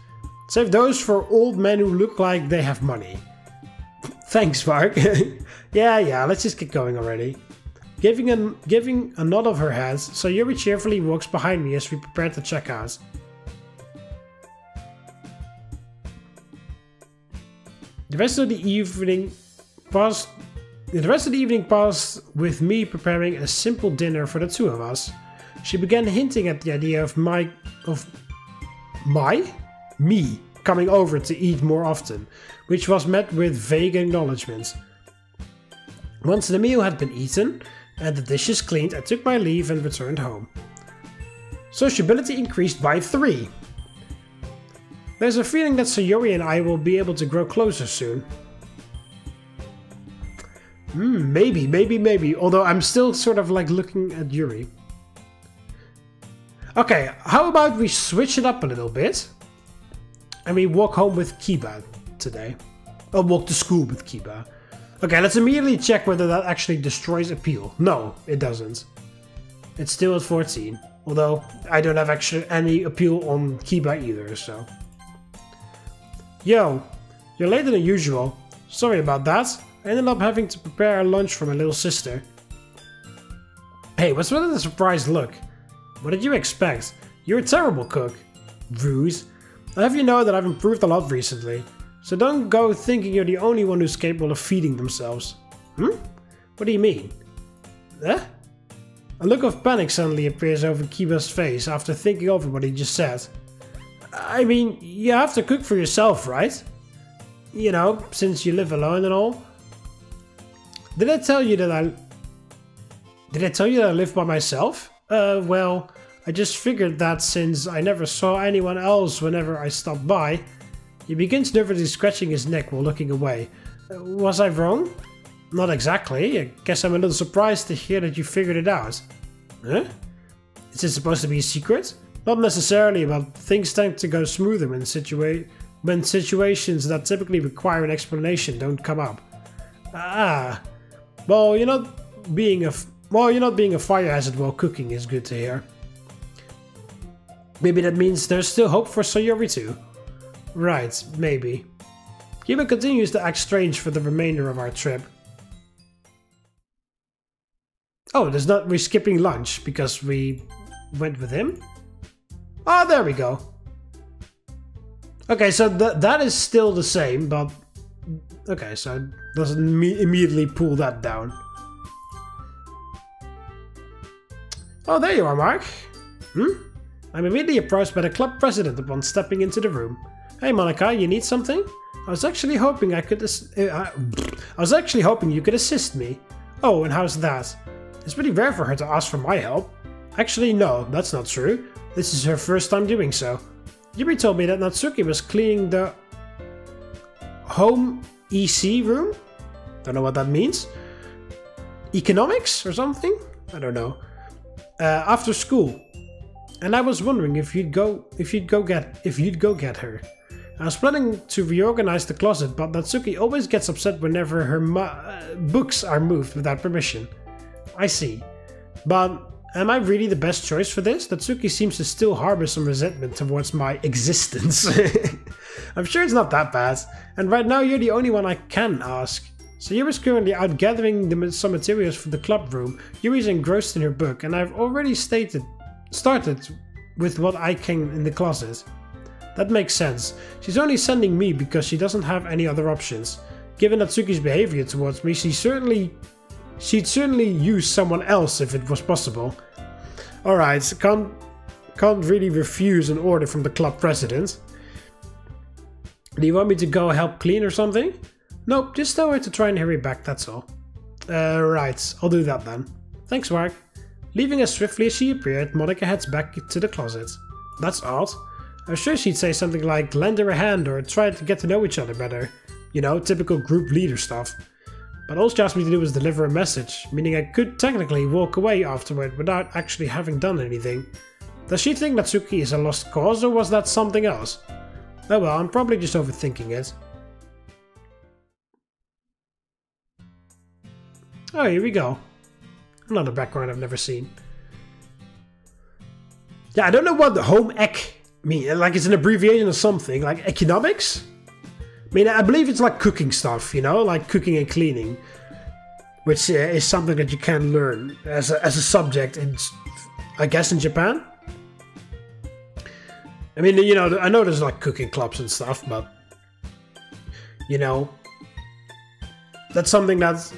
Save those for old men who look like they have money. Thanks, Mark. Yeah, let's just get going already. Giving a nod of her head, Sayori cheerfully walks behind me as we prepare to check out. The rest of the evening passed with me preparing a simple dinner for the two of us. She began hinting at the idea of me coming over to eat more often, which was met with vague acknowledgements. Once the meal had been eaten and the dishes cleaned, I took my leave and returned home. Sociability increased by 3. There's a feeling that Sayori and I will be able to grow closer soon. Maybe. Although I'm still sort of like looking at Yuri. Okay, how about we switch it up a little bit? And we walk home with Kiba today. Or walk to school with Kiba. Okay, let's immediately check whether that actually destroys appeal. No, it doesn't. It's still at 14. Although, I don't have actually any appeal on Kiba either, so... Yo, you're later than usual. Sorry about that. I ended up having to prepare lunch for my little sister. Hey, what's with the surprised look? What did you expect? You're a terrible cook. Ruse. I'll have you know that I've improved a lot recently. So don't go thinking you're the only one who's capable of feeding themselves. What do you mean? Eh? A look of panic suddenly appears over Kiba's face after thinking over what he just said. I mean, you have to cook for yourself, right? You know, since you live alone and all. Did I tell you that I live by myself? Well, I just figured that since I never saw anyone else whenever I stopped by. He begins nervously scratching his neck while looking away. Was I wrong? Not exactly. I guess I'm a little surprised to hear that you figured it out. Huh? Is it supposed to be a secret? Not necessarily, but things tend to go smoother when situations that typically require an explanation don't come up. Ah. Well, you're not being a fire hazard while cooking is good to hear. Maybe that means there's still hope for Sayori too. Right, maybe. Kiba continues to act strange for the remainder of our trip. Oh, we're skipping lunch because we went with him? Oh, there we go. Okay, so that is still the same, but... Okay, so it doesn't immediately pull that down. Oh, there you are, Mark. I'm immediately approached by the club president upon stepping into the room. Hey, Monika, you need something? I was actually hoping you could assist me. Oh, and how's that? It's pretty rare for her to ask for my help. Actually, no, that's not true. This is her first time doing so. Yuri told me that Natsuki was cleaning the home EC room? Don't know what that means. Economics or something? I don't know. After school. And I was wondering if you'd go get her. I was planning to reorganize the closet, but Natsuki always gets upset whenever her books are moved without permission. I see. But am I really the best choice for this? Natsuki seems to still harbor some resentment towards my existence. I'm sure it's not that bad. And right now you're the only one I can ask. Sayori's currently out gathering some materials for the club room. Yuri's engrossed in her book, and I've already started with what I can in the closet. That makes sense. She's only sending me because she doesn't have any other options. Given Natsuki's behavior towards me, she'd certainly use someone else if it was possible. Alright, can't really refuse an order from the club president. Do you want me to go help clean or something? Nope, just tell her to try and hurry back, that's all. Right, I'll do that then. Thanks, Mark. Leaving as swiftly as she appeared, Monika heads back to the closet. That's odd. I'm sure she'd say something like lend her a hand or try to get to know each other better. You know, typical group leader stuff. But all she asked me to do was deliver a message, meaning I could technically walk away afterward without actually having done anything. Does she think Natsuki is a lost cause, or was that something else? Oh well, I'm probably just overthinking it. Oh, here we go. Another background I've never seen. Yeah, I don't know what the home ec means. Like it's an abbreviation of something, like economics? I mean, I believe it's like cooking stuff, you know, like cooking and cleaning, which is something that you can learn as a subject in, I guess, in Japan. I mean, you know, I know there's like cooking clubs and stuff, but you know, that's something that's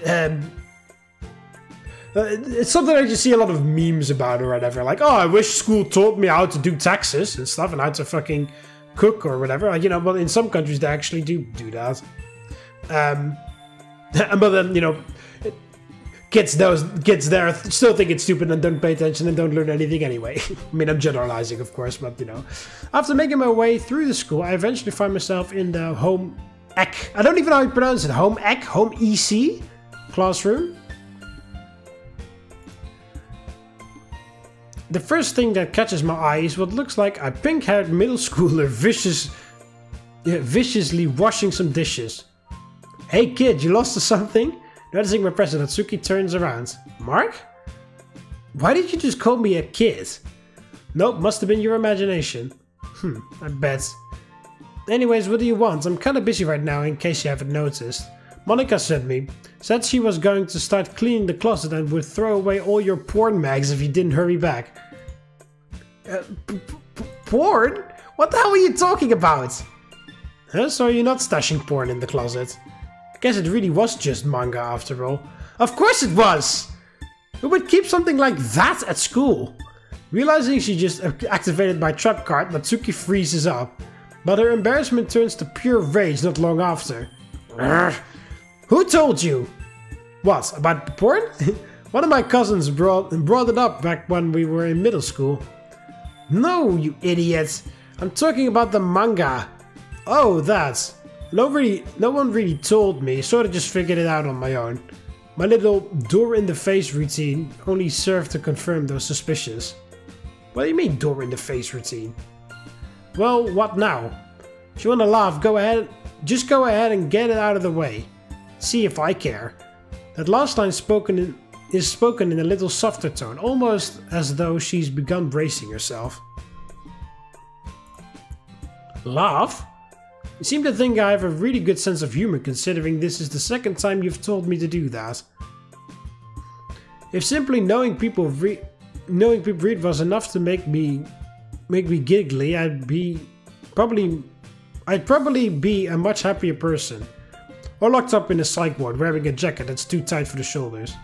it's something I just see a lot of memes about or whatever. Like, oh, I wish school taught me how to do taxes and stuff and how to fucking cook or whatever, you know, but in some countries they actually do that. But then, you know, kids there still think it's stupid and don't pay attention and don't learn anything anyway. I mean, I'm generalizing, of course, but you know. After making my way through the school, I eventually find myself in the home ec. I don't even know how you pronounce it. Home ec? Home EC? Classroom? The first thing that catches my eye is what looks like a pink-haired middle schooler viciously washing some dishes. Hey kid, you lost something? Noticing my presence, Natsuki turns around. Mark? Why did you just call me a kid? Nope, must have been your imagination. I bet. Anyways, what do you want? I'm kinda busy right now in case you haven't noticed. Monika sent me. Said she was going to start cleaning the closet and would throw away all your porn mags if you didn't hurry back. Porn? What the hell are you talking about? Huh? So you're not stashing porn in the closet? I guess it really was just manga after all. Of course it was! Who would keep something like that at school? Realizing she just activated my trap card, Natsuki freezes up. But her embarrassment turns to pure rage not long after. Urgh. Who told you? What, about porn? One of my cousins brought it up back when we were in middle school. No, you idiot. I'm talking about the manga. Oh, that. No one really told me, sort of just figured it out on my own. My little door-in-the-face routine only served to confirm those suspicions. What do you mean door-in-the-face routine? Well, what now? If you want to laugh, go ahead. Just go ahead and get it out of the way. See if I care. That last line is spoken in a little softer tone, almost as though she's begun bracing herself. Laugh? You seem to think I have a really good sense of humor, considering this is the second time you've told me to do that. If simply knowing people read was enough to make me giggly, I'd probably be a much happier person. Or locked up in a psych ward wearing a jacket that's too tight for the shoulders.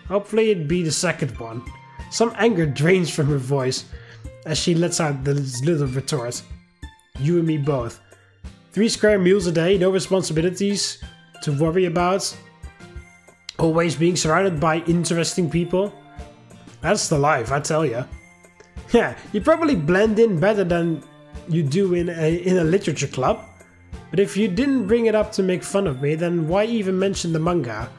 Hopefully it'd be the second one. Some anger drains from her voice as she lets out this little retort. You and me both. 3 square meals a day, no responsibilities to worry about. Always being surrounded by interesting people. That's the life, I tell ya. Yeah, you probably blend in better than you do in a literature club. But if you didn't bring it up to make fun of me, then why even mention the manga?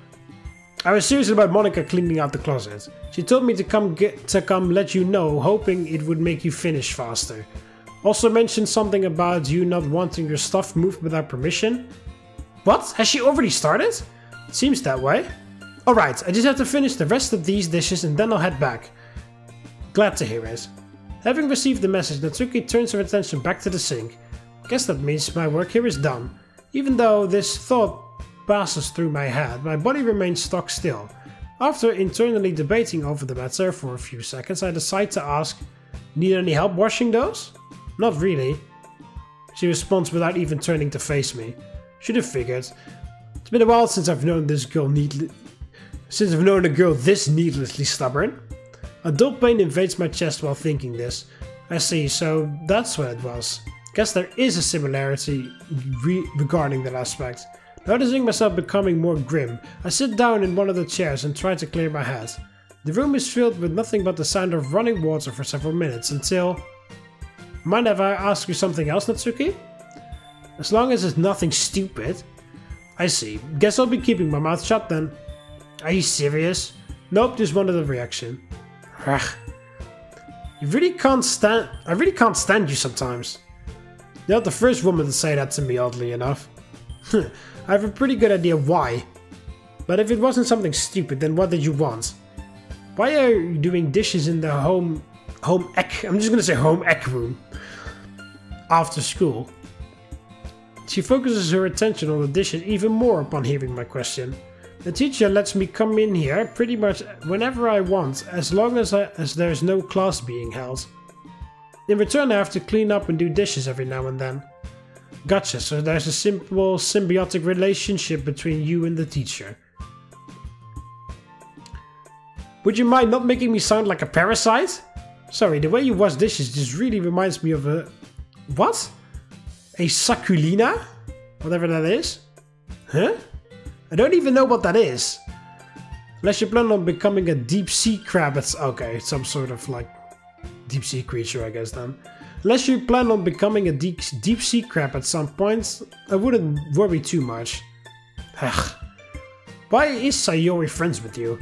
I was serious about Monika cleaning out the closet. She told me to come let you know, hoping it would make you finish faster. Also mentioned something about you not wanting your stuff moved without permission. What? Has she already started? Seems that way. Alright, I just have to finish the rest of these dishes and then I'll head back. Glad to hear it. Having received the message, Natsuki turns her attention back to the sink. Guess that means my work here is done. Even though this thought passes through my head, my body remains stock still. After internally debating over the matter for a few seconds, I decide to ask, "Need any help washing those?" "Not really," she responds without even turning to face me. Should have figured. It's been a while since I've known a girl this needlessly stubborn. A dull pain invades my chest while thinking this. I see, so that's what it was. Guess there is a similarity regarding that aspect. Noticing myself becoming more grim, I sit down in one of the chairs and try to clear my head. The room is filled with nothing but the sound of running water for several minutes until... Mind if I ask you something else, Natsuki? As long as it's nothing stupid. I see. Guess I'll be keeping my mouth shut then. Are you serious? Nope, just wanted a reaction. Ugh. I really can't stand you sometimes. You're not the first woman to say that to me, oddly enough. I have a pretty good idea why. But if it wasn't something stupid, then what did you want? Why are you doing dishes in the home ec room after school? She focuses her attention on the dishes even more upon hearing my question. The teacher lets me come in here pretty much whenever I want, as long as there's no class being held. In return, I have to clean up and do dishes every now and then. Gotcha, so there's a simple symbiotic relationship between you and the teacher. Would you mind not making me sound like a parasite? Sorry, the way you wash dishes just really reminds me of a... What? A succulina? Whatever that is? Huh? I don't even know what that is. Unless you plan on becoming a deep sea crab, it's okay, some sort of like deep sea creature, I guess then. Unless you plan on becoming a deep sea crab at some point, I wouldn't worry too much. Ugh. Why is Sayori friends with you?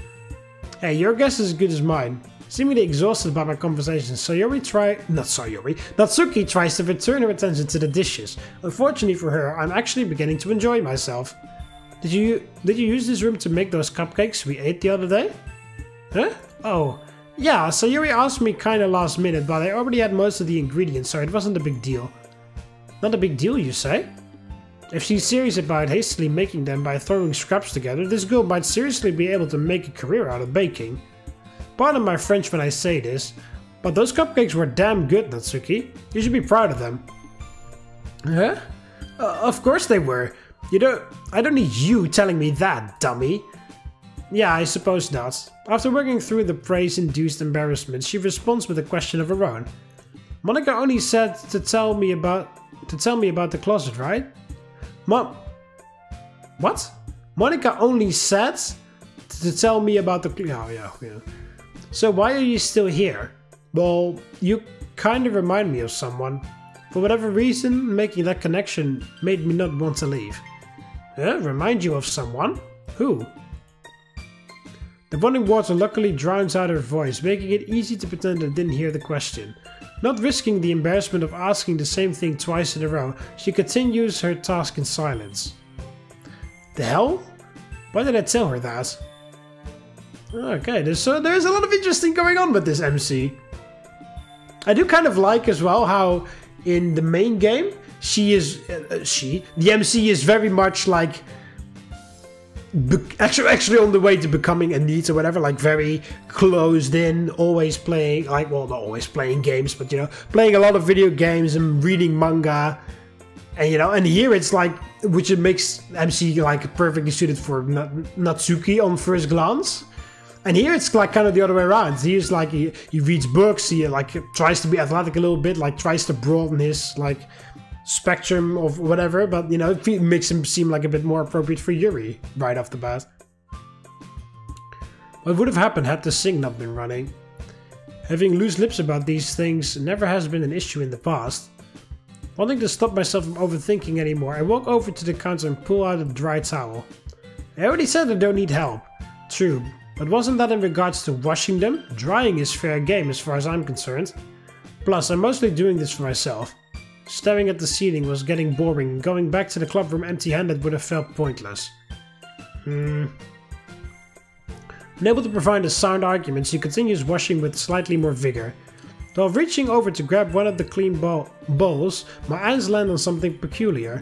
Hey, your guess is as good as mine. Seemingly exhausted by my conversation, Natsuki tries to return her attention to the dishes. Unfortunately for her, I'm actually beginning to enjoy myself. Did you use this room to make those cupcakes we ate the other day? Huh? Oh, yeah, Sayori asked me kinda last minute, but I already had most of the ingredients, so it wasn't a big deal. Not a big deal, you say? If she's serious about hastily making them by throwing scraps together, this girl might seriously be able to make a career out of baking. Pardon my French when I say this, but those cupcakes were damn good, Natsuki. You should be proud of them. Huh? Of course they were. I don't need you telling me that, dummy. Yeah, I suppose not. After working through the praise-induced embarrassment, she responds with a question of her own. Monika only said to tell me about the closet, right? What? Monika only said to tell me about the... Oh, yeah. So why are you still here? Well, you kind of remind me of someone. For whatever reason, making that connection made me not want to leave. Remind you of someone? Who? The running water luckily drowns out her voice, making it easy to pretend I didn't hear the question. Not risking the embarrassment of asking the same thing twice in a row, she continues her task in silence. The hell? Why did I tell her that? Okay, there's a lot of interesting going on with this MC. I do kind of like as well how in the main game, the MC is very much like actually on the way to becoming a NEET or whatever, like very closed in, always playing, like, well, not always playing games, but playing a lot of video games and reading manga, and and here it's like, which it makes MC like perfectly suited for Natsuki on first glance. And here it's like kind of the other way around. He's like, he reads books, he like tries to be athletic a little bit, like tries to broaden his like spectrum of whatever, but it makes him seem like a bit more appropriate for Yuri right off the bat. What would have happened had the sink not been running? Having loose lips about these things never has been an issue in the past. Wanting to stop myself from overthinking anymore, I walk over to the counter and pull out a dry towel. I already said I don't need help. True, but wasn't that in regards to washing them? Drying is fair game as far as I'm concerned. Plus, I'm mostly doing this for myself. Staring at the ceiling was getting boring, and going back to the club room empty-handed would have felt pointless. Unable to provide a sound argument, she continues washing with slightly more vigor. While reaching over to grab one of the clean bowls, my eyes land on something peculiar.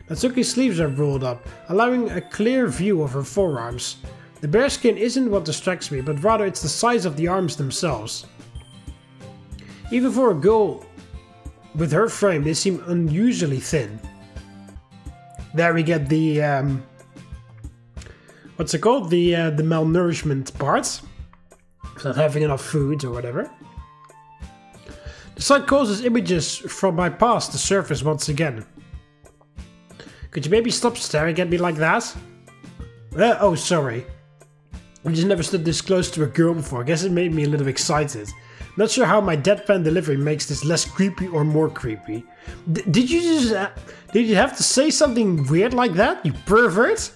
Natsuki's sleeves are rolled up, allowing a clear view of her forearms. The bare skin isn't what distracts me, but rather it's the size of the arms themselves. Even for a girl with her frame, they seem unusually thin. There we get the what's it called? The malnourishment part. Not having enough food or whatever. The sight causes images from my past to surface once again. Could you maybe stop staring at me like that? Oh, sorry. I just never stood this close to a girl before. I guess it made me a little excited. Not sure how my deadpan delivery makes this less creepy or more creepy. Did you just... did you have to say something weird like that, you pervert?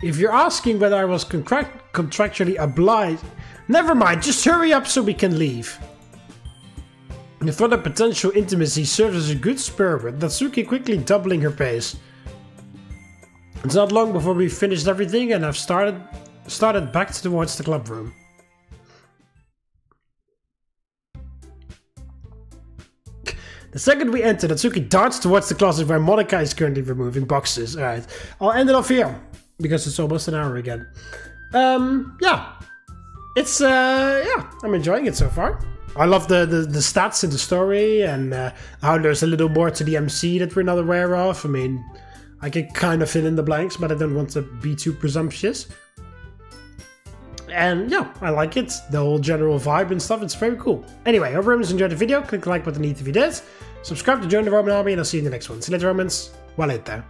If you're asking whether I was contractually obliged... Never mind, just hurry up so we can leave. The thought of potential intimacy serves as a good spur, with Natsuki quickly doubling her pace. It's not long before we finished everything and I've started back towards the club room. The second we enter, Natsuki darts towards the closet where Monika is currently removing boxes. Alright, I'll end it off here, because it's almost an hour again. Yeah. It's, yeah, I'm enjoying it so far. I love the stats in the story, and how there's a little more to the MC that we're not aware of. I mean, I can kind of fill in the blanks, but I don't want to be too presumptuous. And yeah, I like it. The whole general vibe and stuff, it's very cool. Anyway, I hope Romans enjoyed the video. Click the like button if you did. Subscribe to join the Roman army, and I'll see you in the next one. See you later, Romans. Waleta.